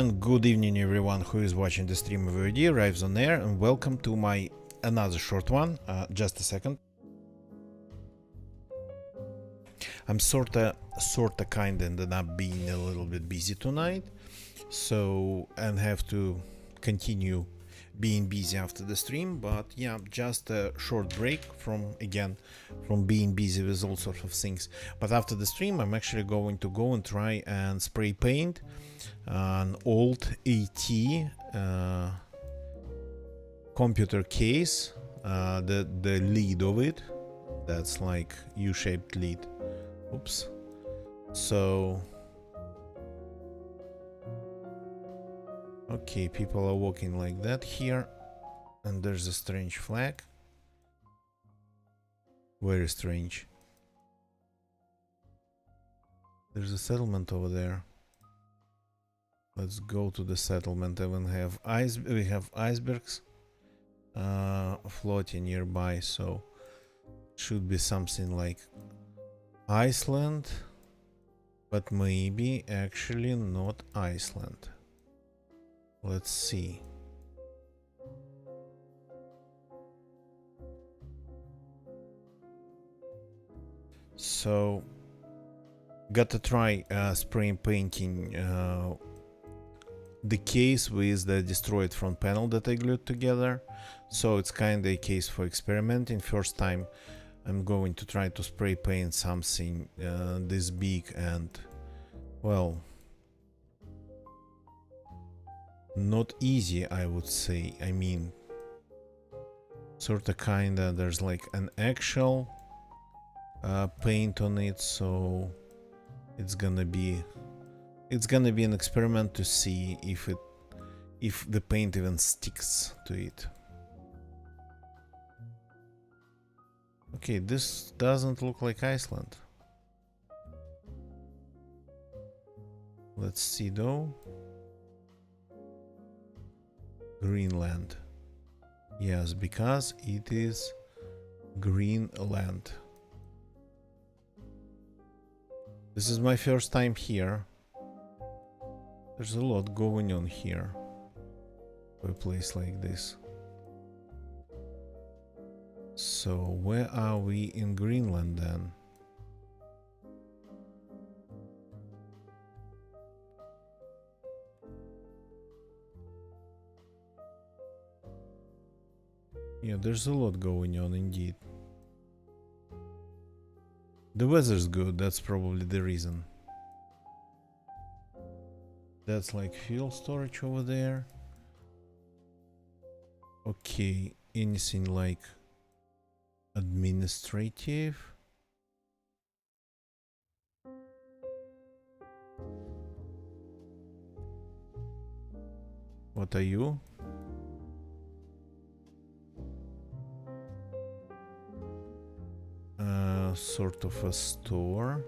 and good evening everyone who is watching the stream of VOD arrives on air, and welcome to my another short one. Just a second. I'm kinda ended up being a little bit busy tonight, so and have to continue being busy after the stream, but yeah, just a short break from being busy with all sorts of things. But after the stream I'm actually going to go and try and spray paint an old AT computer case, the lid of it, that's like U-shaped lid. Oops. So okay, people are walking like that here, and there's a strange flag. Very strange. There's a settlement over there. Let's go to the settlement. We have icebergs floating nearby, so should be something like Iceland, but maybe actually not Iceland. Let's see. So gotta try spray painting the case with the destroyed front panel that I glued together. So it's kind of a case for experimenting. First time I'm going to try to spray paint something this big and, well, not easy, I would say. I mean, sorta kinda there's like an actual paint on it, so it's gonna be an experiment to see if the paint even sticks to it. Okay, this doesn't look like Iceland. Let's see though. Greenland. Yes, because it is Greenland. This is my first time here. There's a lot going on here for a place like this. So where are we in Greenland then? Yeah, there's a lot going on indeed. The weather's good, that's probably the reason. That's like fuel storage over there. Okay, anything like administrative? What are you? Sort of a store.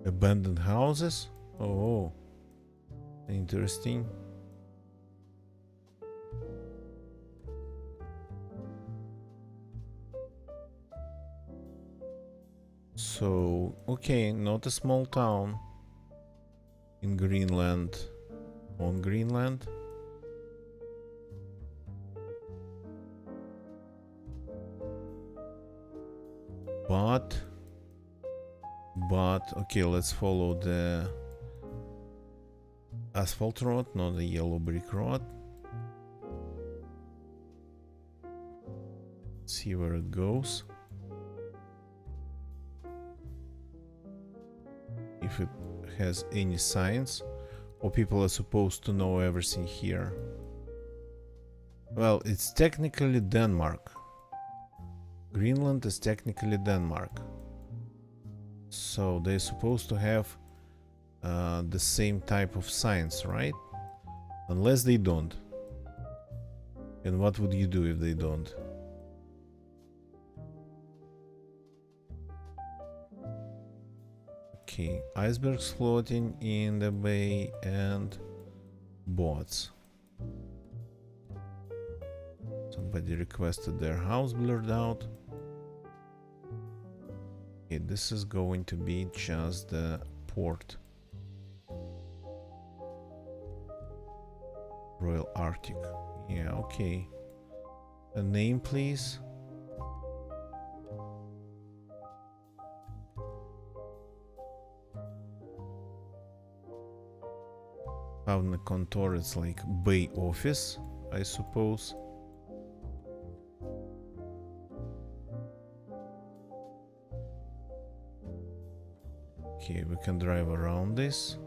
Abandoned houses? Oh, interesting. So, okay, not a small town in Greenland, on Greenland. But okay, let's follow the asphalt road, not the yellow brick road. See where it goes. If it has any signs, or people are supposed to know everything here. Well, it's technically Denmark. Greenland is technically Denmark. So they're supposed to have the same type of signs, right? Unless they don't. And what would you do if they don't? Okay, icebergs floating in the bay and boats. Somebody requested their house blurred out. Okay, this is going to be just the port. Royal Arctic. Yeah, okay. A name, please. Found the contour, it's like Bay Office, I suppose. Okay, we can drive around this,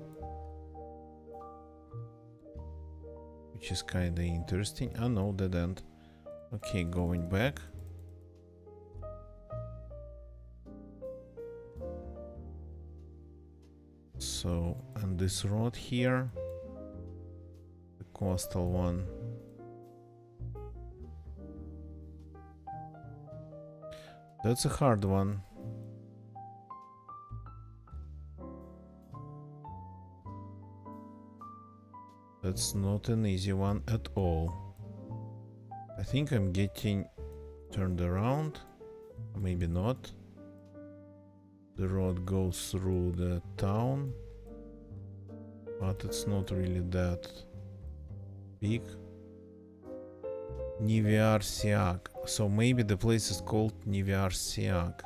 which is kind of interesting. Oh no, dead end. Okay, going back. So, and this road here, the coastal one. That's a hard one. That's not an easy one at all. I think I'm getting turned around. Maybe not. The road goes through the town, but it's not really that big. Niviarsiak. So maybe the place is called Niviarsiak.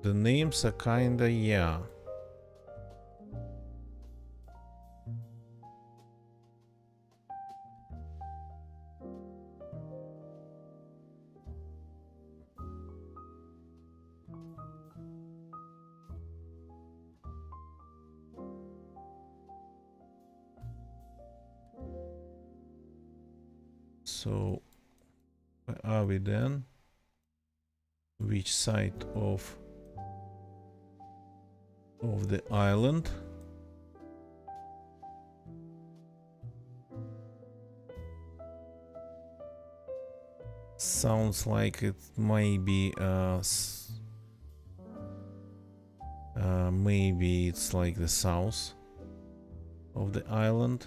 The names are kinda, yeah. So, where are we then? Which side of the island? Sounds like it might be maybe it's like the south of the island.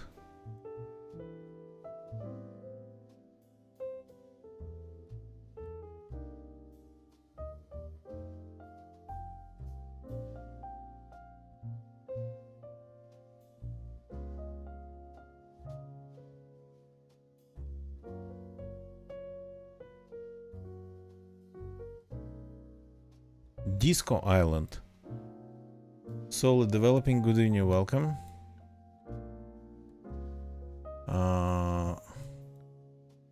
Disco Island. Solid developing, good evening, welcome.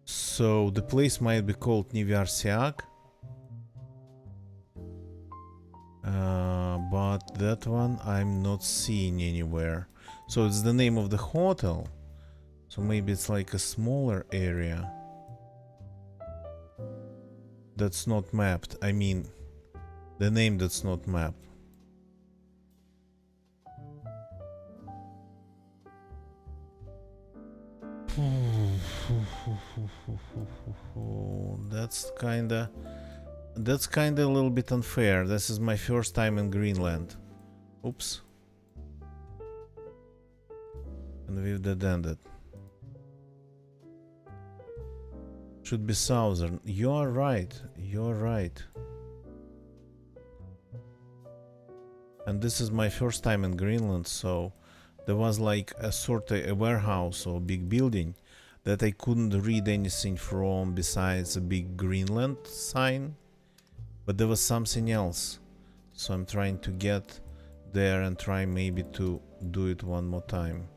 So the place might be called Niviarsiak. But that one I'm not seeing anywhere. So it's the name of the hotel. So maybe it's like a smaller area that's not mapped. I mean, the name that's not mapped. That's kinda a little bit unfair. This is my first time in Greenland. Oops. And we've dead ended. Should be southern. You're right. You're right. And this is my first time in Greenland, so there was like a sort of a warehouse or big building that I couldn't read anything from besides a big Greenland sign. But there was something else. So I'm trying to get there and try maybe to do it one more time.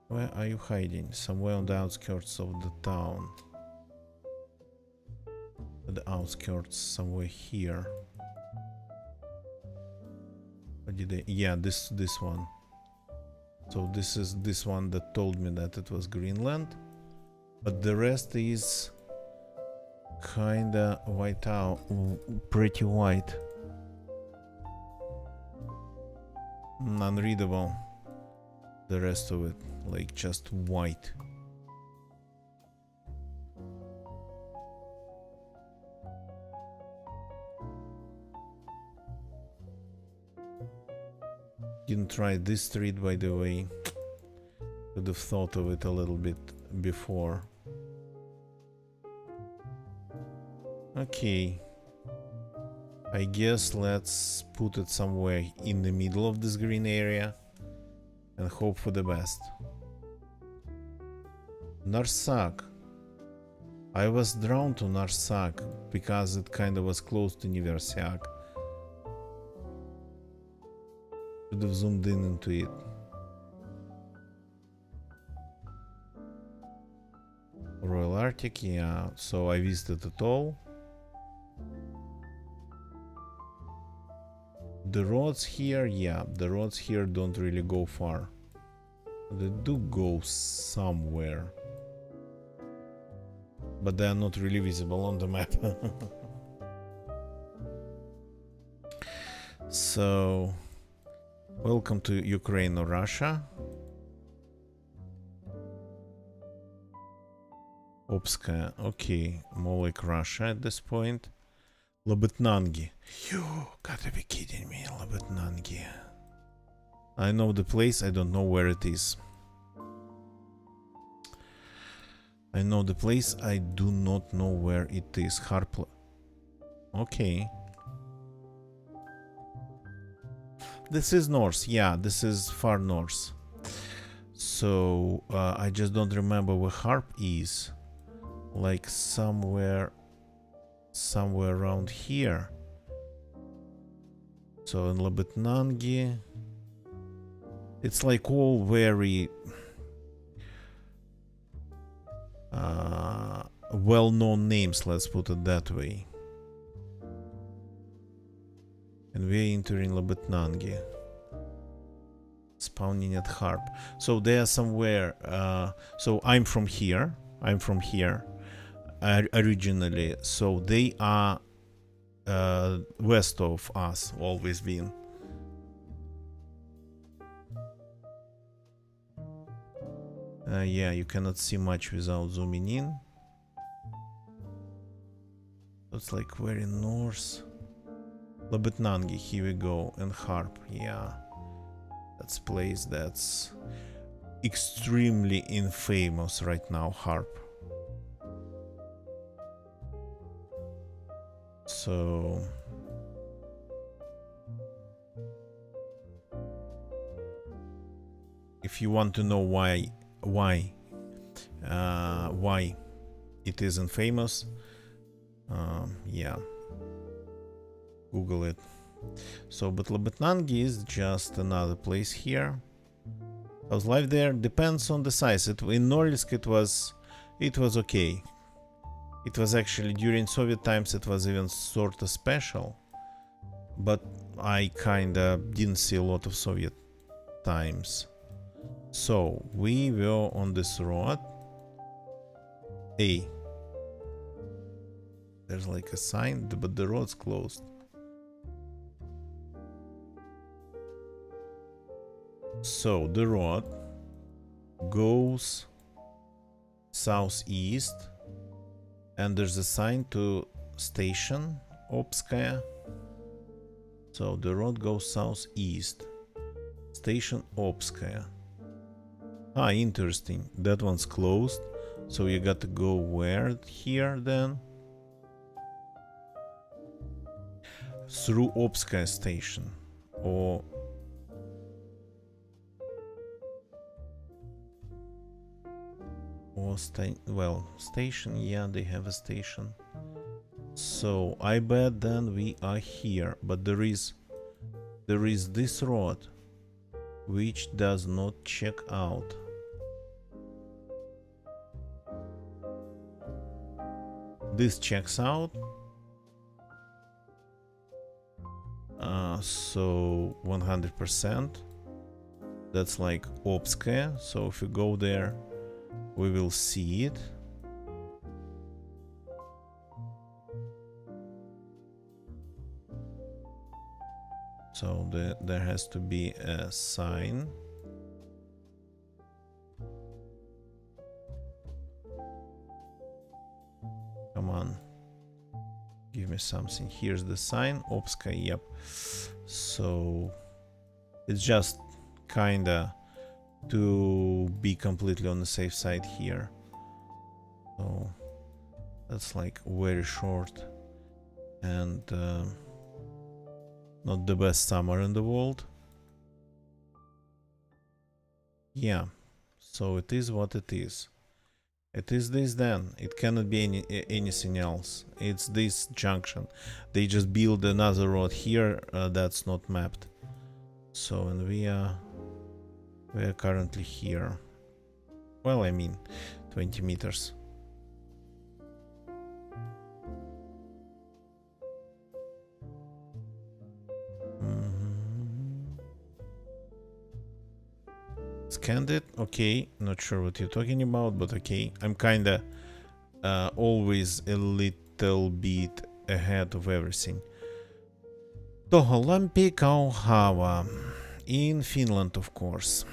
Where are you hiding? Somewhere on the outskirts of the town. The outskirts, somewhere here. What did they? Yeah, this one. So this is this one that told me that it was Greenland, but the rest is kinda white out, pretty white, unreadable. the rest of it, like just white. Didn't try this street, by the way. Could have thought of it a little bit before. Okay. I guess let's put it somewhere in the middle of this green area and hope for the best. Narsak. I was drawn to Narsak because it kind of was close to Niversiak. Should have zoomed in into it. Royal Arctic, yeah, so I visited it all. The roads here, yeah, the roads here don't really go far. They do go somewhere, but they are not really visible on the map. So, welcome to Ukraine or Russia. Obskaya, okay, more like Russia at this point. Labetnangi. You gotta be kidding me, Labetnangi. I know the place, I don't know where it is. I know the place, I do not know where it is. Harpla. Okay. This is north, yeah, this is far north. So, I just don't remember where Harp is. Like somewhere around here. So in Labetnangi, it's like all very well-known names, let's put it that way. And we're entering Labetnangi, spawning at Harp. So they are somewhere. So I'm from here. Originally, so they are west of us, always been. Yeah, you cannot see much without zooming in. It's like very north. Labetnangi, here we go, and Harp, yeah. That's a place that's extremely infamous right now, Harp. So if you want to know why it isn't famous, yeah, Google it. So, but Labetnangi is just another place here. How's life there? Depends on the size. In Norilsk it was okay. It was actually during Soviet times, it was even sort of special, but I kinda didn't see a lot of Soviet times. So we were on this road. A. There's like a sign, but the road's closed. So the road goes southeast. And there's a sign to station Obskaya. So the road goes southeast. Station Obskaya. Ah, interesting. That one's closed. So you got to go where here then? Through Obskaya station. Or station, yeah, they have a station. So I bet then we are here, but there is this road which does not check out. This checks out. So 100%. That's like Obskaya. So if you go there, we will see it. So there has to be a sign. give me something. Here's the sign. Opska, yep. So it's just kinda to be completely on the safe side here. So that's like very short and not the best summer in the world. Yeah, so it is what it is. It is this then. It cannot be anything else. It's this junction. They just build another road here that's not mapped. So, and we are currently here. Well, I mean, 20 meters. Scanned it. Okay, not sure what you're talking about, but okay. I'm kinda always a little bit ahead of everything. Toholampi Kauhava in Finland, of course.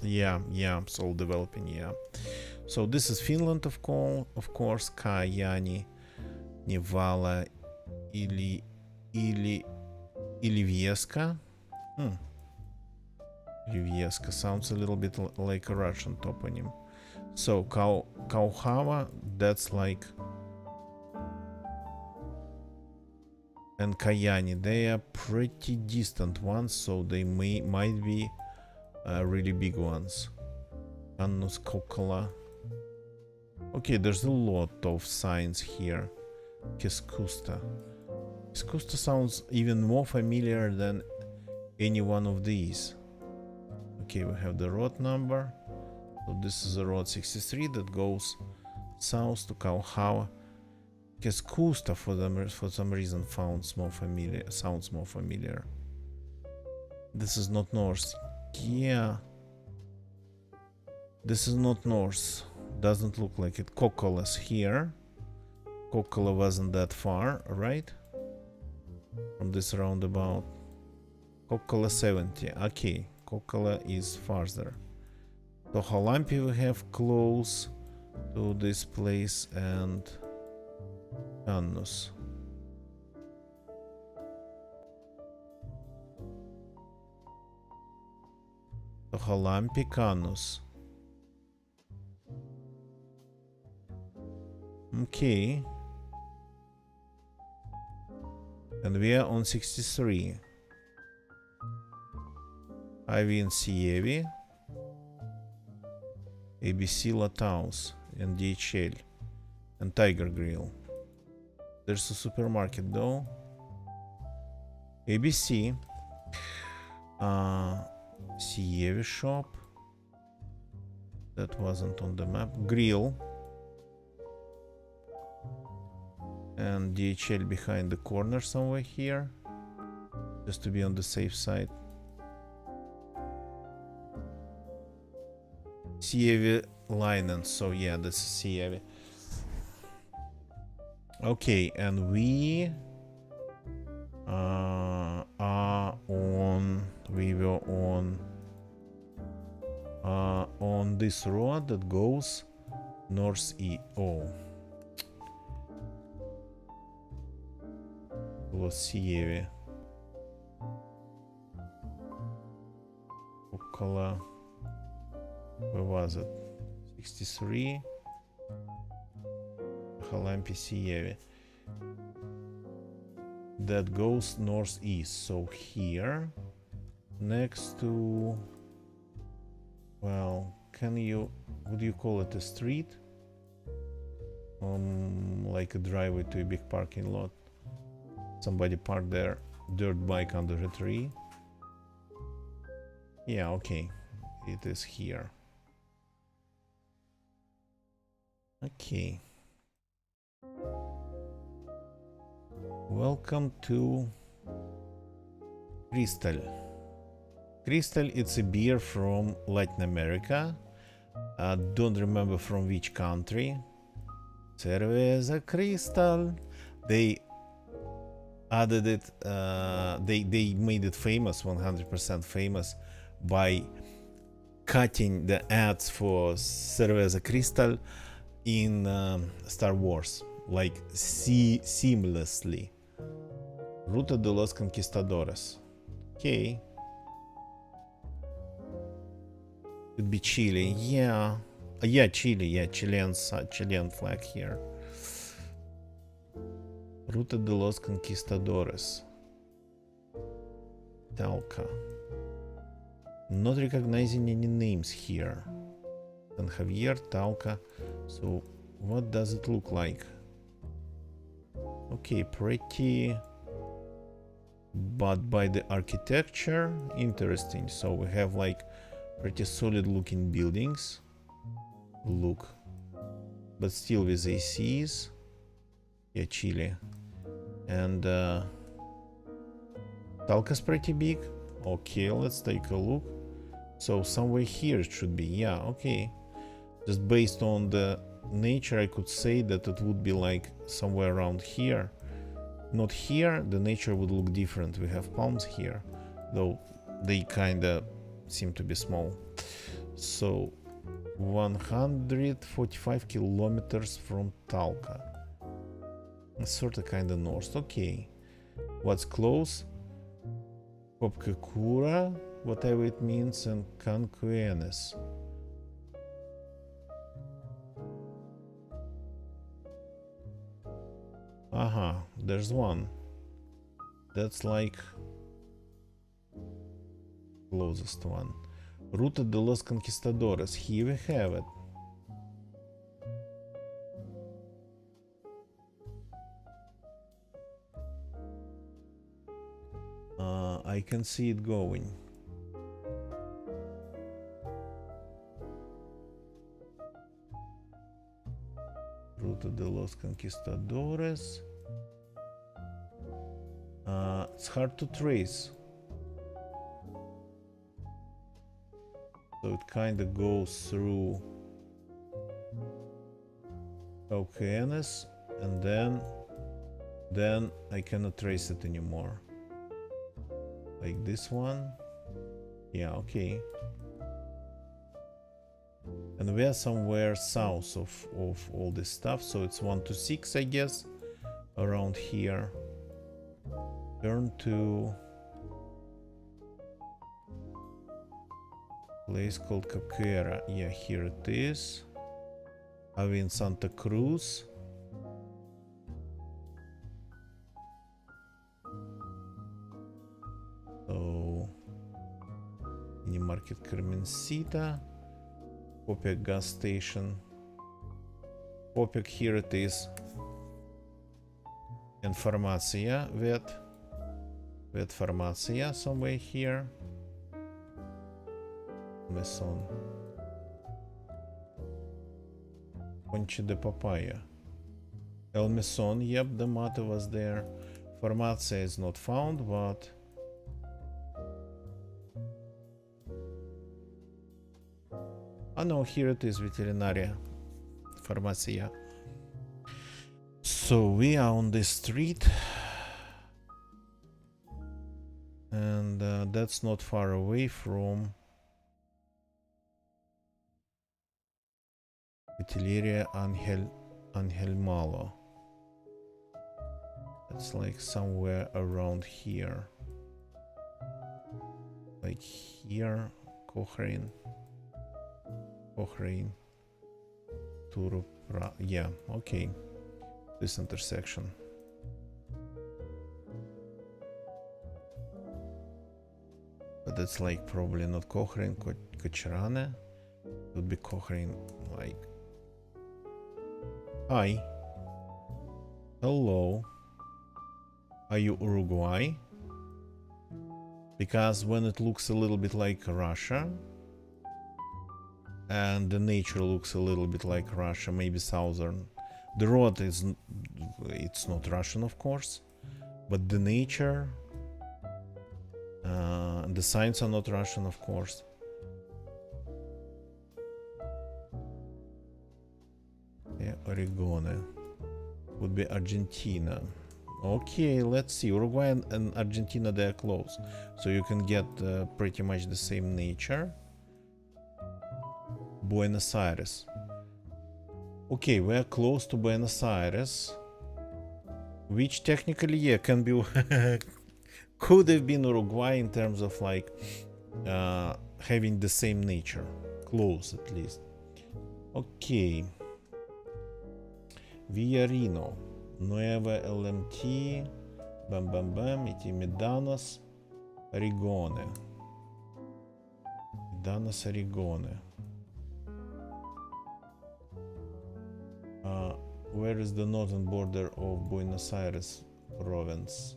Yeah, it's all developing, yeah. So this is Finland, of course. Kajaani, Nevala, Ilivieska. Ilivieska sounds a little bit like a Russian toponym. So Kauhava, that's like, and Kajaani, they are pretty distant ones, so they might be really big ones. Annus Kokkola. Okay, there's a lot of signs here. Keskusta. Keskusta sounds even more familiar than any one of these. Okay, we have the road number. So this is the road 63 that goes south to Kauhava. Keskusta for some reason sounds more familiar. This is not north. Yeah. This is not north. Doesn't look like it. Kokkola's here. Kokkola wasn't that far, right? From this roundabout. Kokkola 70. Okay. Kokkola is farther. So Toholampi we have close to this place, and Annus. Toholampi, Kannus. Okay. And we are on 63. Ivy and Sievi. ABC Lataus and DHL and Tiger Grill. There's a supermarket though. ABC. Sievi shop. That wasn't on the map. Grill. And DHL behind the corner somewhere here. Just to be on the safe side. Sievi Linen, so yeah, that's Sievi. Okay, and we were on this road that goes northeast. Oh, it was Sievi. Kokkola. Where was it? 63. Halampi Sievi. That goes northeast. So here, next to, well, would you call it a street? Like a driveway to a big parking lot. Somebody parked their dirt bike under a tree. Yeah, okay. It is here. Okay. Welcome to Crystal. Crystal, it's a beer from Latin America. I don't remember from which country. Cerveza Crystal. They added it, they made it famous, 100% famous, by cutting the ads for Cerveza Crystal in Star Wars, like seamlessly. Ruta de los Conquistadores. Okay. Could be Chile. Yeah. Yeah, Chile. Yeah, Chilean flag here. Ruta de los Conquistadores. Talca. Not recognizing any names here. San Javier, Talca. So, what does it look like? Okay, pretty. But by the architecture, interesting. So we have like pretty solid looking buildings. Look. But still with ACs. Yeah, Chile. And Talca's pretty big. Okay, let's take a look. So somewhere here it should be. Yeah, okay. Just based on the nature, I could say that it would be like somewhere around here. Not here, the nature would look different. We have palms here, though they kinda seem to be small. So 145 kilometers from Talca. Sort of kinda north. Okay. What's close? Popkekura, whatever it means, and Cancuenes. Aha, there's one. That's like closest one. Ruta de los Conquistadores. Here we have it. I can see it going. Ruta de los Conquistadores. It's hard to trace. So it kind of goes through Caucanes, and then I cannot trace it anymore. Like this one. Yeah, okay. And we are somewhere south of all this stuff, so it's 1 to 6, I guess, around here. Turn to place called Caquera. Yeah, here it is. Are we in Santa Cruz? So, Mini Market Carmencita. Popek gas station. Popek, here it is. And Farmacia, Vet Farmacia, somewhere here. Mason. Concha de Papaya. El Meson, yep, the motto was there. Farmacia is not found, but oh no, here it is, Veterinaria Farmacia. So we are on this street, and that's not far away from Veterinaria Angel Malo. That's like somewhere around here. Like here, Cochrane, Turupra. Yeah, okay. This intersection. But that's like probably not Cochrane, Cochrane. It would be Cochrane, like. Hi. Hello. Are you Uruguay? Because when it looks a little bit like Russia, and the nature looks a little bit like Russia, maybe southern. The road is, it's not Russian, of course, but the nature, the signs are not Russian, of course. Yeah, Oregone would be Argentina. Okay, let's see. Uruguay and Argentina, they are close, so you can get pretty much the same nature. Buenos Aires. Okay, we're close to Buenos Aires, which technically, yeah, can be could have been Uruguay in terms of like having the same nature, close at least. Okay, Villarino, Nueva LMT, bam bam bam, эти Medanos, Origone. Medanos, Origone. Where is the northern border of Buenos Aires province?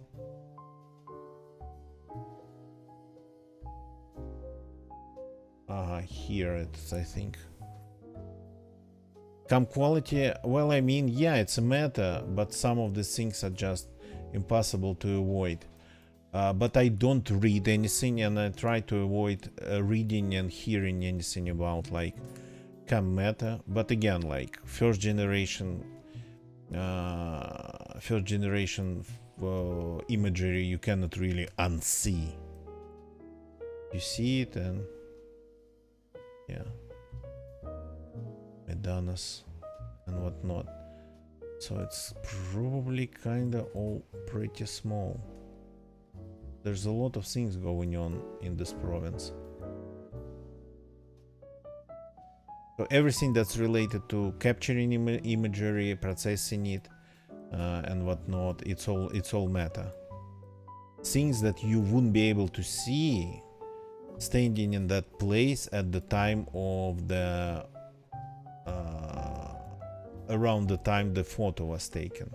Here it's, I think. Cam quality, well, I mean, yeah, it's a meta, but some of the things are just impossible to avoid. But I don't read anything, and I try to avoid reading and hearing anything about like cam meta. But again, like first generation imagery, you cannot really unsee. You see it, and yeah, Medanos and whatnot. So it's probably kinda all pretty small. There's a lot of things going on in this province. So everything that's related to capturing imagery, processing it, and whatnot, it's all meta. Things that you wouldn't be able to see standing in that place at the time of the around the time the photo was taken.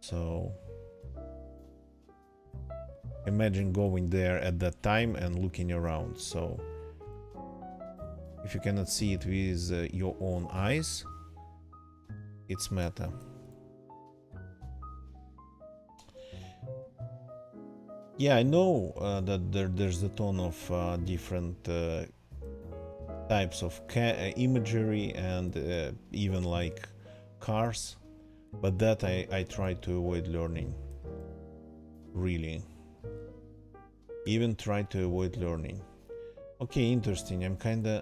So imagine going there at that time and looking around. So if you cannot see it with your own eyes, it's meta. Yeah, I know that there's a ton of different types of imagery and even like cars, but that I try to avoid learning. Really. Even try to avoid learning. Okay, interesting. I'm kinda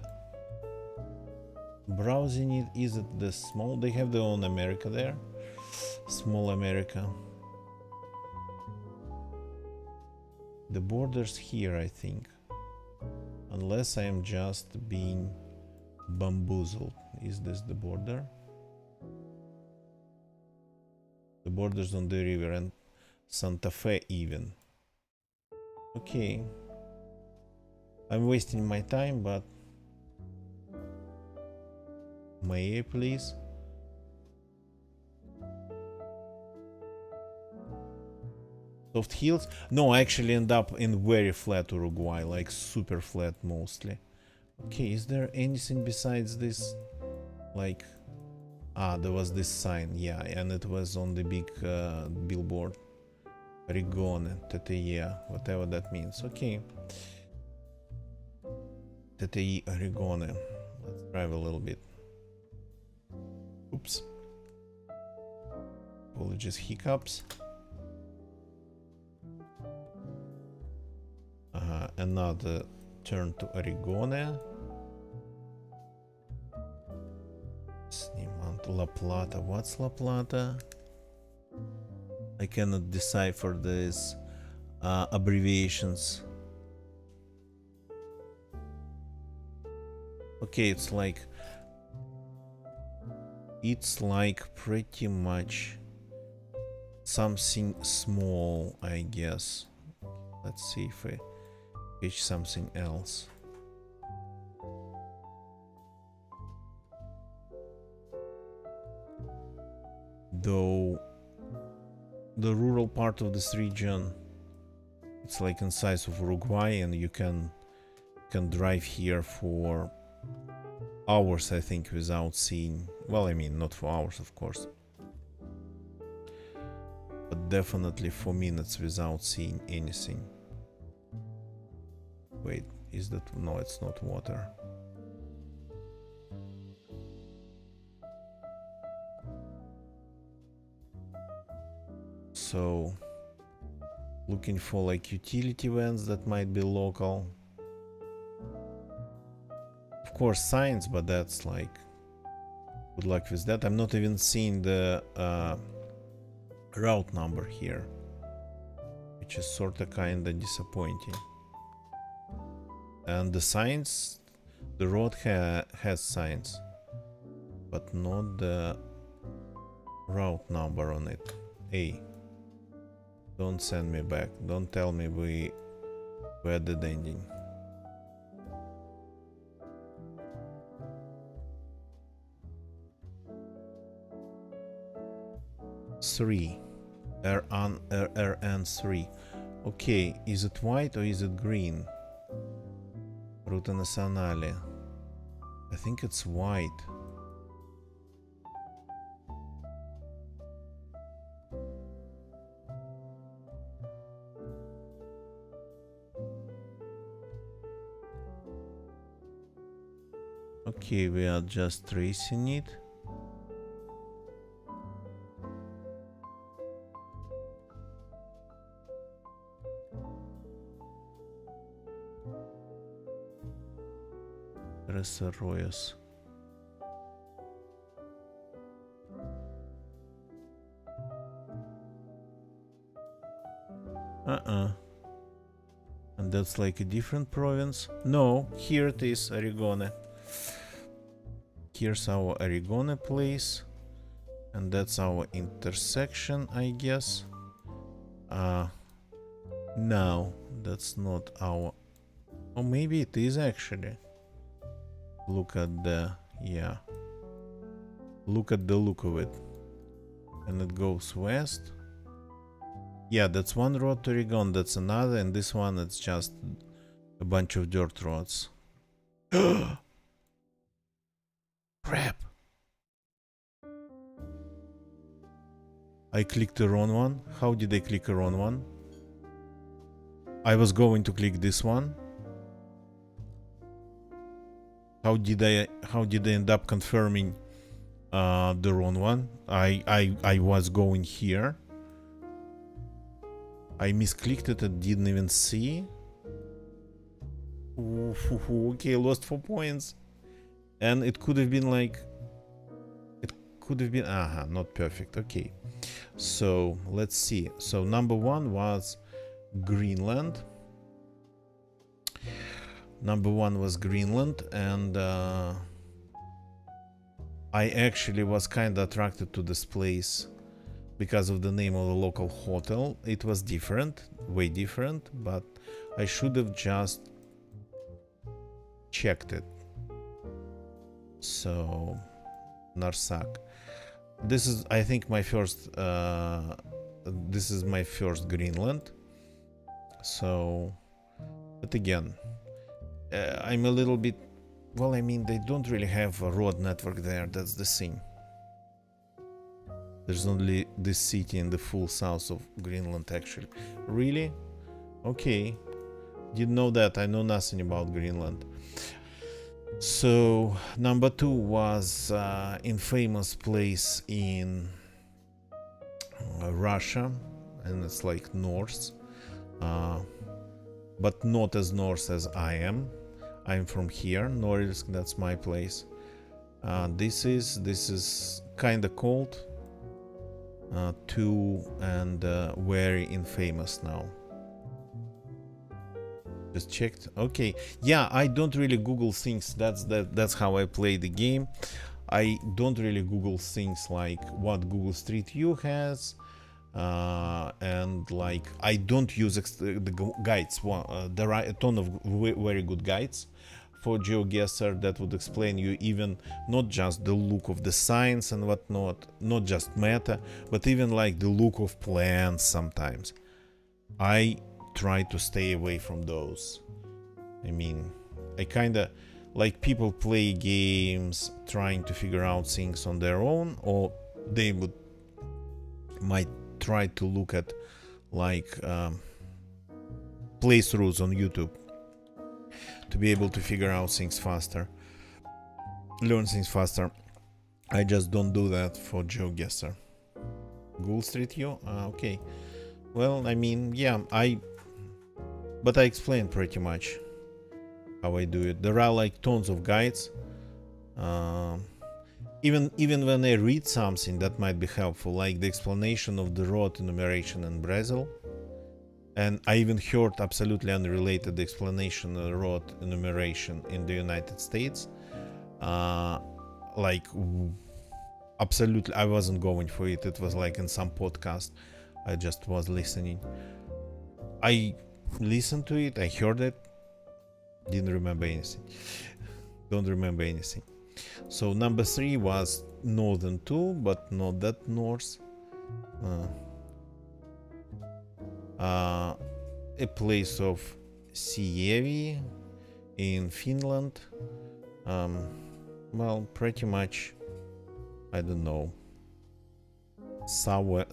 browsing it. Is it the small? They have their own America there. Small America. The border's here, I think. Unless I am just being bamboozled. Is this the border? The border's on the river and Santa Fe even. Okay. I'm wasting my time, but may I please? Soft hills? No, I actually end up in very flat Uruguay, like super flat mostly. Okay, is there anything besides this? Like, there was this sign, yeah, and it was on the big billboard. Rigone, TTE, whatever that means. Okay. TTE Rigone. Let's drive a little bit. Oops. Apologies, hiccups. Another turn to Origone. La Plata. What's La Plata? I cannot decipher these abbreviations. Okay, it's like pretty much something small, I guess. Let's see if I pitch something else. Though the rural part of this region, it's like in size of Uruguay, and you can drive here for hours, I think, without seeing, well, I mean, not for hours, of course, but definitely for minutes without seeing anything. Wait, is that, no, it's not water. So looking for like utility vans that might be local. Of course signs, but that's like Good luck with that. I'm not even seeing the route number here, which is sort of kind of disappointing. And the signs, the road has signs, but not the route number on it. Hey, don't send me back. Don't tell me we're dead ending. Three. RN3. Okay, is it white or is it green? Ruta Nazionale. I think it's white. Okay, we are just tracing it. Arroyos. And that's like a different province. No, here it is, Arigone. Here's our Arigone place. And that's our intersection, I guess. No, that's not our... Oh, maybe it is actually. Look at the... yeah. Look at the look of it. And it goes west. Yeah, that's one road to Oregon, that's another, and this one it's just a bunch of dirt roads. Crap! I clicked the wrong one. How did I click the wrong one? I was going to click this one. How did I end up confirming the wrong one? I was going here. I misclicked it and didn't even see. Okay, lost 4 points. And it could have been like... It could have been... not perfect. Okay. So, let's see. So, number 1 was Greenland. Number 1 was Greenland, and I actually was kind of attracted to this place because of the name of the local hotel. It was different, way different, but I should have just checked it. So, Narsak. This is, I think, my first. This is my first Greenland. So, but again, I'm a little bit. Well, I mean, they don't really have a road network there. That's the thing. There's only this city in the full south of Greenland, actually. Really? Okay. Didn't know that. I know nothing about Greenland. So, number 2 was infamous place in Russia, and it's like north, but not as north as I am. I'm from here, Norilsk. That's my place. This is kind of cold. Too, and very infamous now. Just checked. Okay, yeah, I don't really Google things. That's how I play the game. I don't really Google things like what Google Street View has, and like I don't use the guides. There are a ton of very good guides for GeoGuessr that would explain you even not just the look of the signs and whatnot, not just meta, but even like the look of plants sometimes. I try to stay away from those. I mean, I kind of like people play games trying to figure out things on their own, or they might try to look at like playthroughs on YouTube to be able to figure out things faster, learn things faster. I just don't do that for GeoGuessr. Google Street View? Okay. Well, I mean, yeah, but I explained pretty much how I do it. There are like tons of guides. even when I read something that might be helpful, like the explanation of the road enumeration in Brazil, and I even heard absolutely unrelated explanation of the road enumeration in the United States. Like absolutely, I wasn't going for it. It was like in some podcast. I just was listening. I listened to it. I heard it. Didn't remember anything. Don't remember anything. So number 3 was Northern 2, but not that north. A place of Sievi in Finland. Well, pretty much, I don't know, somewhere.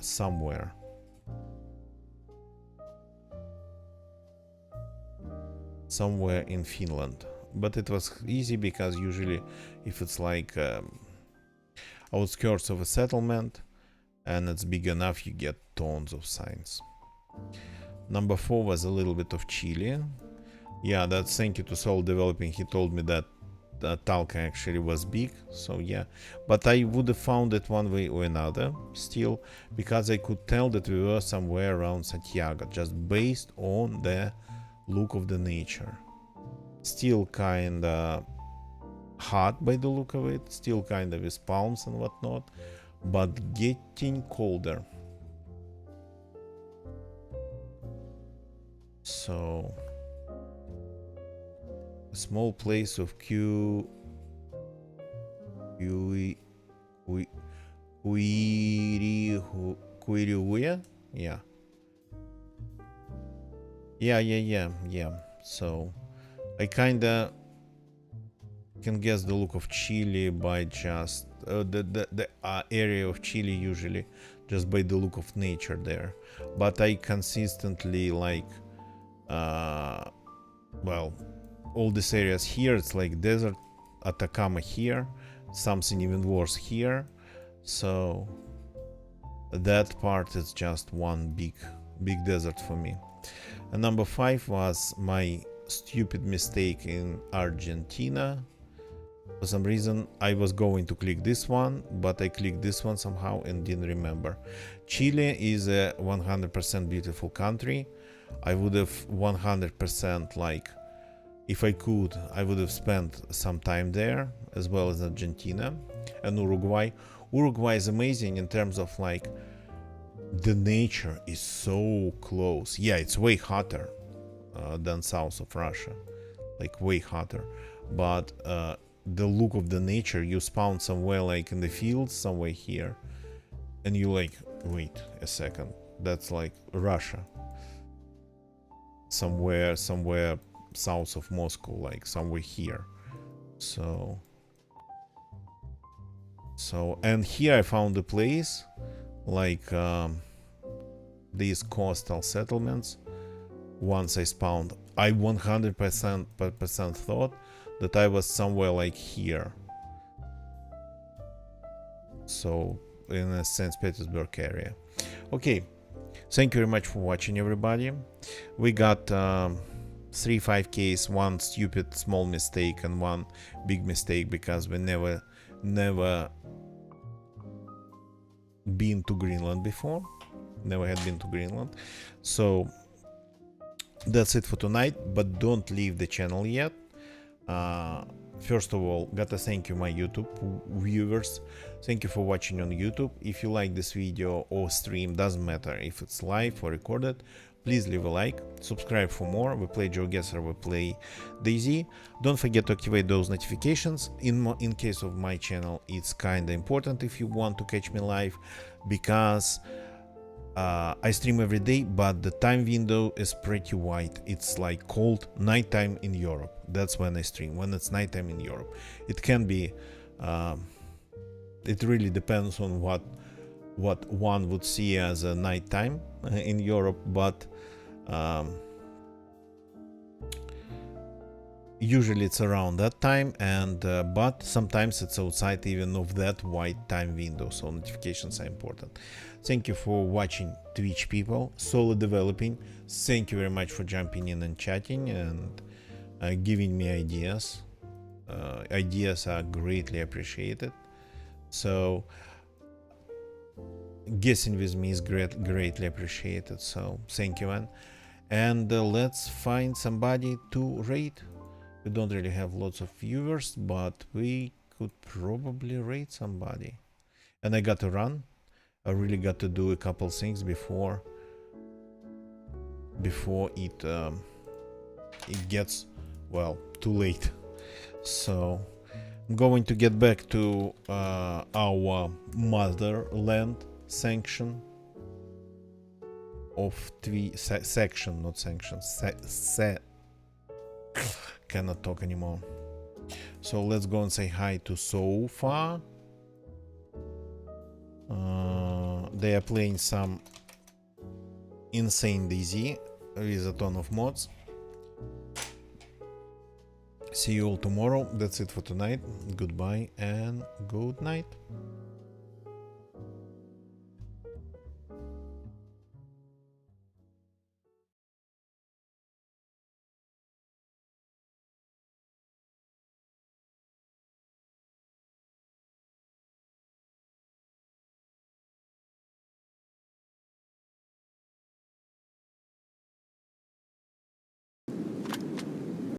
Somewhere in Finland. But it was easy because usually if it's like outskirts of a settlement and it's big enough, you get tons of signs. Number 4 was a little bit of Chile. Yeah, that's thank you to Soul Developing. He told me that Talca actually was big, so yeah. But I would have found it one way or another still, because I could tell that we were somewhere around Santiago, just based on the look of the nature. Still kinda hot by the look of it, still kind of with palms and whatnot, but getting colder. So a small place of Quirihuya? Yeah. So I kinda can guess the look of Chile by just the area of Chile usually just by the look of nature there. But I consistently like well, all these areas here, it's like desert, Atacama here, something even worse here. So that part is just one big desert for me. And number 5 was my stupid mistake in Argentina. For some reason I was going to click this one, but I clicked this one somehow and didn't remember. Chile is a 100% beautiful country. I would have 100% like, if I could, I would have spent some time there, as well as Argentina and Uruguay. Uruguay is amazing in terms of like the nature is so close. Yeah, it's way hotter than south of Russia, like way hotter. But the look of the nature, you spawn somewhere like in the fields, somewhere here, and you like, wait a second, that's like Russia. Somewhere south of Moscow, like somewhere here. So and here I found a place like these coastal settlements. Once I spawned, I 100% thought that I was somewhere like here. So in the St. Petersburg area. Okay, thank you very much for watching, everybody. We got 3 5Ks, 1 stupid small mistake and 1 big mistake because we never been to Greenland before. Never had been to Greenland. So that's it for tonight, but don't leave the channel yet. First of all, gotta thank you my YouTube viewers. Thank you for watching on YouTube. If you like this video or stream, doesn't matter if it's live or recorded, please leave a like, subscribe for more. We play GeoGuessr, we play DayZ. Don't forget to activate those notifications. In case of my channel, it's kinda important if you want to catch me live, because I stream every day, but the time window is pretty wide. It's like cold nighttime in Europe. That's when I stream, when it's nighttime in Europe. It can be, it really depends on what one would see as a nighttime in Europe, but usually it's around that time, and but sometimes it's outside even of that wide time window, so notifications are important. Thank you for watching, Twitch people. Solo Developing, thank you very much for jumping in and chatting and giving me ideas. Ideas are greatly appreciated. So guessing with me is greatly appreciated. So thank you, man. And let's find somebody to rate. We don't really have lots of viewers, but we could probably rate somebody. And I got to run. I really got to do a couple things before it gets, well, too late. So I'm going to get back to our motherland section of section, not sanction. Cannot talk anymore. So let's go and say hi to Sofa. They are playing some insane DZ with a ton of mods. See you all tomorrow. That's it for tonight. Goodbye and good night.